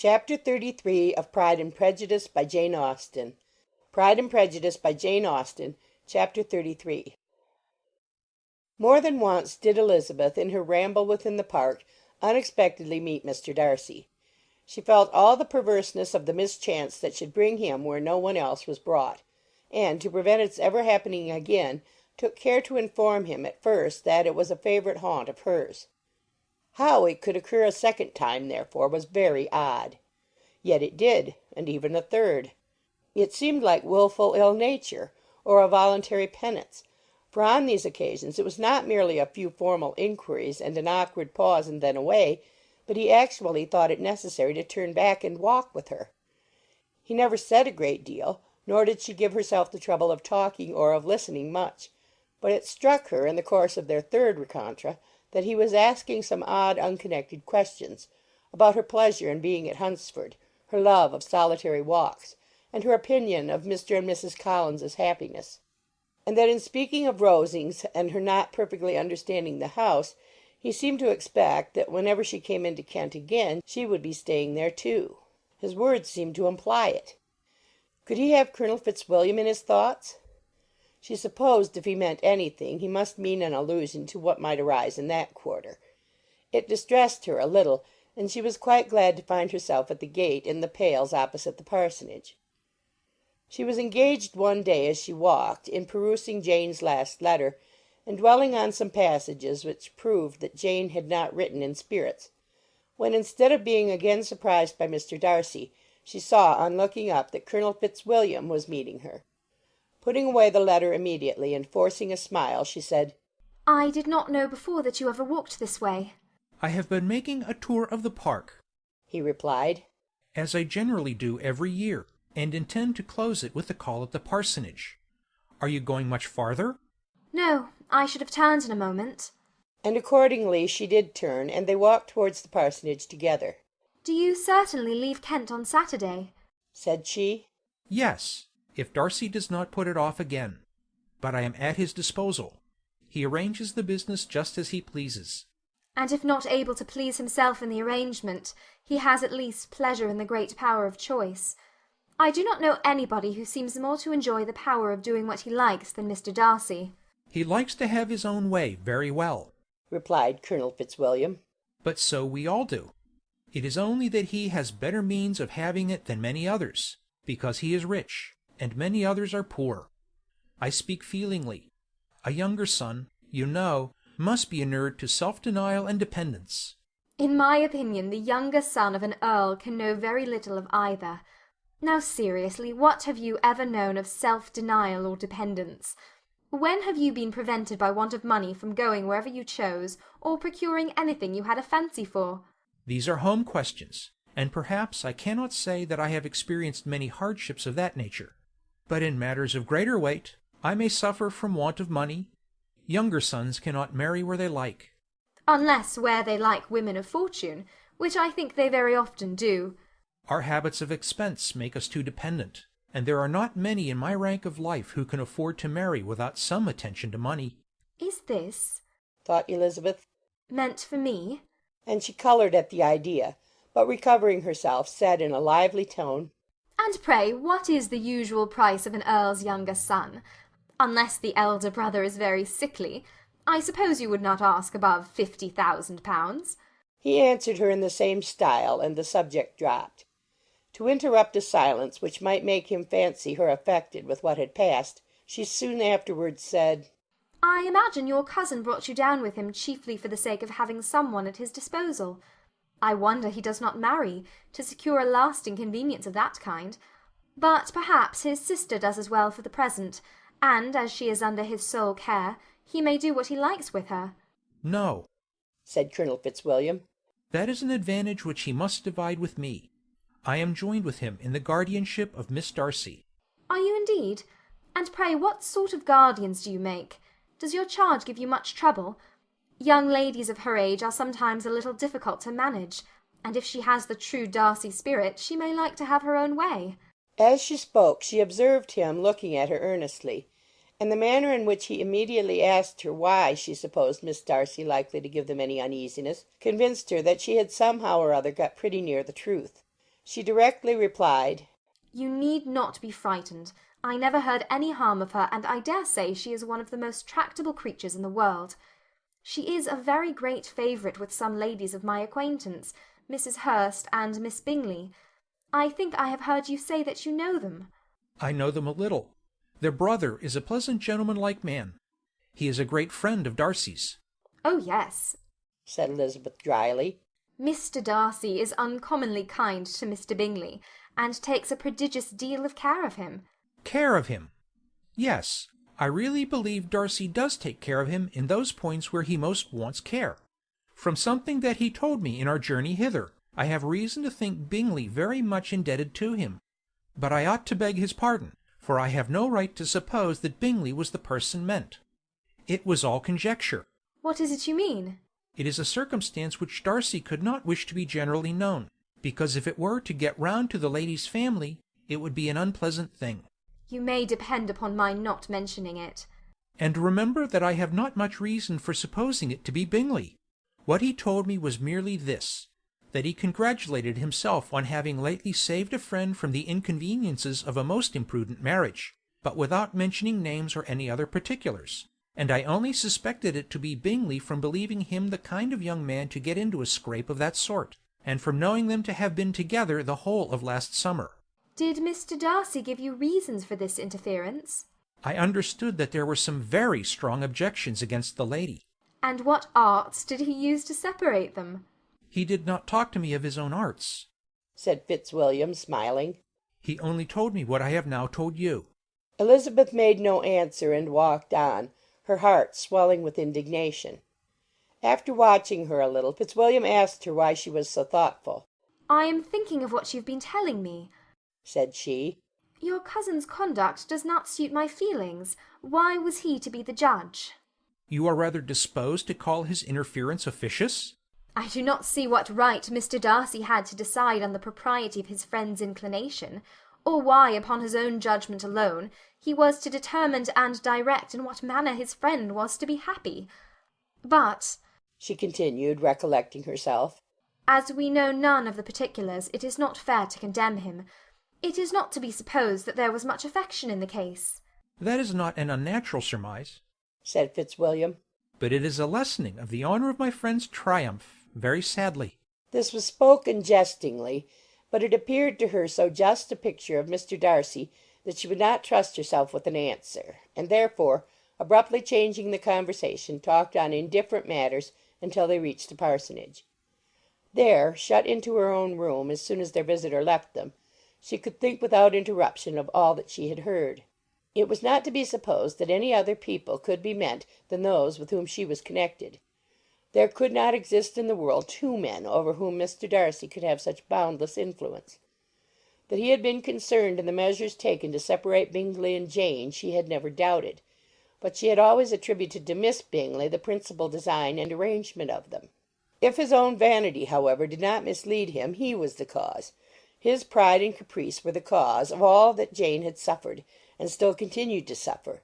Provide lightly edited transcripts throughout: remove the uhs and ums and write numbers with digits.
Chapter 33 of Pride and Prejudice by Jane Austen. Pride and Prejudice by Jane Austen, Chapter 33. More than once did Elizabeth, in her ramble within the park, unexpectedly meet Mr. Darcy. She felt all the perverseness of the mischance that should bring him where no one else was brought, and, to prevent its ever happening again, took care to inform him at first that it was a favourite haunt of hers. How it could occur a second time, therefore, was very odd. Yet it did, and even a third. It seemed like wilful ill-nature, or a voluntary penance, for on these occasions it was not merely a few formal inquiries and an awkward pause and then away, but he actually thought it necessary to turn back and walk with her. He never said a great deal, nor did she give herself the trouble of talking or of listening much, but it struck her in the course of their third rencontre that he was asking some odd unconnected questions about her pleasure in being at Hunsford, her love of solitary walks, and her opinion of Mr. and Mrs. Collins's happiness, and that in speaking of Rosings and her not perfectly understanding the house, he seemed to expect that whenever she came into Kent again she would be staying there too. His words seemed to imply it. Could he have Colonel Fitzwilliam in his thoughts? She supposed if he meant anything he must mean an allusion to what might arise in that quarter. It distressed her a little, and she was quite glad to find herself at the gate in the pales opposite the parsonage. She was engaged one day as she walked in perusing Jane's last letter, and dwelling on some passages which proved that Jane had not written in spirits, when instead of being again surprised by Mr. Darcy, she saw on looking up that Colonel Fitzwilliam was meeting her. Putting away the letter immediately and forcing a smile, she said, "I did not know before that you ever walked this way." "I have been making a tour of the park," he replied, "as I generally do every year, and intend to close it with a call at the parsonage. Are you going much farther?" "No, I should have turned in a moment." and accordingly she did turn, and they walked towards the parsonage together. "Do you certainly leave Kent on Saturday?" said she. "Yes, if Darcy does not put it off again. But I am at his disposal. He arranges the business just as he pleases." "And if not able to please himself in the arrangement, he has at least pleasure in the great power of choice. I do not know anybody who seems more to enjoy the power of doing what he likes than Mr. Darcy." "He likes to have his own way very well," replied Colonel Fitzwilliam. "but so we all do. It is only that he has better means of having it than many others, because he is rich, and many others are poor. I speak feelingly. A younger son, you know, must be inured to self-denial and dependence." "In my opinion, the younger son of an earl can know very little of either. Now seriously, what have you ever known of self-denial or dependence? When have you been prevented by want of money from going wherever you chose, or procuring anything you had a fancy for?" These are home questions, and perhaps I cannot say that I have experienced many hardships of that nature. But in matters of greater weight, I may suffer from want of money. Younger sons cannot marry where they like." "Unless where they like women of fortune, which I think they very often do." "Our habits of expense make us too dependent, and there are not many in my rank of life who can afford to marry without some attention to money." "Is this," thought Elizabeth, "meant for me?" and she coloured at the idea, but recovering herself, said in a lively tone, "And pray, what is the usual price of an earl's younger son? Unless the elder brother is very sickly, I suppose you would not ask above £50,000. He answered her in the same style, and the subject dropped. To interrupt a silence which might make him fancy her affected with what had passed, she soon afterwards said, "I imagine your cousin brought you down with him chiefly for the sake of having some one at his disposal. I wonder he does not marry, to secure a lasting convenience of that kind. But perhaps his sister does as well for the present, and as she is under his sole care, he may do what he likes with her." "No," said Colonel Fitzwilliam. "that is an advantage which he must divide with me. I am joined with him in the guardianship of Miss Darcy." "Are you indeed? And pray what sort of guardians do you make? Does your charge give you much trouble? Young ladies of her age are sometimes a little difficult to manage, and if she has the true Darcy spirit, she may like to have her own way." As she spoke she observed him looking at her earnestly, and the manner in which he immediately asked her why she supposed Miss Darcy likely to give them any uneasiness convinced her that she had somehow or other got pretty near the truth. She directly replied, "You need not be frightened. I never heard any harm of her, and I dare say she is one of the most tractable creatures in the world. She is a very great favourite with some ladies of my acquaintance, Mrs. Hurst and Miss Bingley. I think I have heard you say that you know them." I know them a little. Their brother is a pleasant gentlemanlike man. He is a great friend of Darcy's. "Oh, yes," said Elizabeth dryly. "Mr. Darcy is uncommonly kind to Mr. Bingley, and takes a prodigious deal of care of him." Care of him! Yes, I really believe Darcy does take care of him in those points where he most wants care. From something that he told me in our journey hither, I have reason to think Bingley very much indebted to him. But I ought to beg his pardon, for I have no right to suppose that Bingley was the person meant. It was all conjecture. "What is it you mean?" It is a circumstance which Darcy could not wish to be generally known, because if it were to get round to the lady's family, it would be an unpleasant thing. "You may depend upon my not mentioning it." And remember that I have not much reason for supposing it to be Bingley. What he told me was merely this, that he congratulated himself on having lately saved a friend from the inconveniences of a most imprudent marriage, but without mentioning names or any other particulars, and I only suspected it to be Bingley from believing him the kind of young man to get into a scrape of that sort, and from knowing them to have been together the whole of last summer. "Did Mr. Darcy give you reasons for this interference?" I understood that there were some very strong objections against the lady. "And what arts did he use to separate them?" He did not talk to me of his own arts, said Fitzwilliam, smiling. He only told me what I have now told you. Elizabeth made no answer and walked on, her heart swelling with indignation. After watching her a little, Fitzwilliam asked her why she was so thoughtful. "I am thinking of what you've been telling me," said she. "Your cousin's conduct does not suit my feelings. Why was he to be the judge?" You are rather disposed to call his interference officious? "I do not see what right Mr. Darcy had to decide on the propriety of his friend's inclination, or why, upon his own judgment alone, he was to determine and direct in what manner his friend was to be happy. But," she continued, recollecting herself, "as we know none of the particulars, it is not fair to condemn him. It is not to be supposed that there was much affection in the case." That is not an unnatural surmise, said Fitzwilliam. But it is a lessening of the honour of my friend's triumph, very sadly. This was spoken jestingly, but it appeared to her so just a picture of Mr. Darcy that she would not trust herself with an answer, and therefore, abruptly changing the conversation, talked on indifferent matters until they reached the parsonage. There, shut into her own room as soon as their visitor left them, she could think without interruption of all that she had heard. It was not to be supposed that any other people could be meant than those with whom she was connected. There could not exist in the world two men over whom Mr. Darcy could have such boundless influence. That he had been concerned in the measures taken to separate Bingley and Jane she had never doubted, but she had always attributed to Miss Bingley the principal design and arrangement of them. If his own vanity, however, did not mislead him, he was the cause. His pride and caprice were the cause of all that Jane had suffered, and still continued to suffer.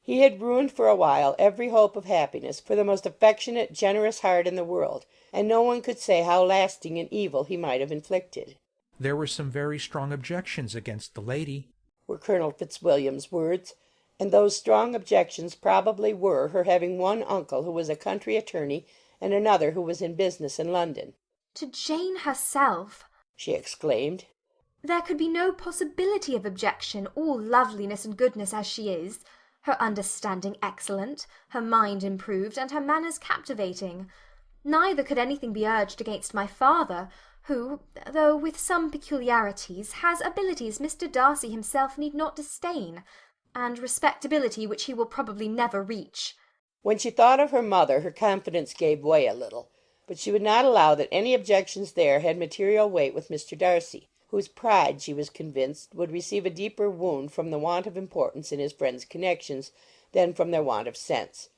He had ruined for a while every hope of happiness for the most affectionate, generous heart in the world, and no one could say how lasting an evil he might have inflicted. There were some very strong objections against the lady, were Colonel Fitzwilliam's words, and those strong objections probably were her having one uncle who was a country attorney and another who was in business in London. "To Jane herself!" she exclaimed. "There could be no possibility of objection, all loveliness and goodness as she is, her understanding excellent, her mind improved, and her manners captivating. Neither could anything be urged against my father, who, though with some peculiarities, has abilities Mr. Darcy himself need not disdain, and respectability which he will probably never reach." When she thought of her mother, her confidence gave way a little, but she would not allow that any objections there had material weight with Mr. Darcy, whose pride, she was convinced, would receive a deeper wound from the want of importance in his friend's connections than from their want of sense,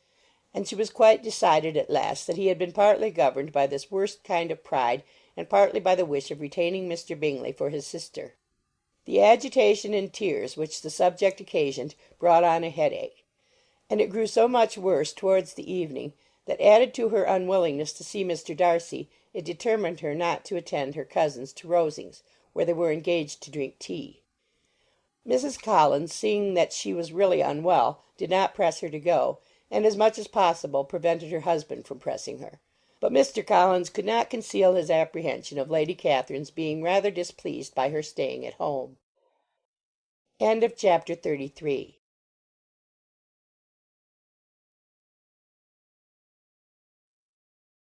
and she was quite decided at last that he had been partly governed by this worst kind of pride and partly by the wish of retaining Mr. Bingley for his sister. The agitation and tears which the subject occasioned brought on a headache, and it grew so much worse towards the evening that, added to her unwillingness to see Mr. Darcy, it determined her not to attend her cousins to Rosings, where they were engaged to drink tea. Mrs. Collins, seeing that she was really unwell, did not press her to go, and as much as possible prevented her husband from pressing her. But Mr. Collins could not conceal his apprehension of Lady Catherine's being rather displeased by her staying at home. Chapter 34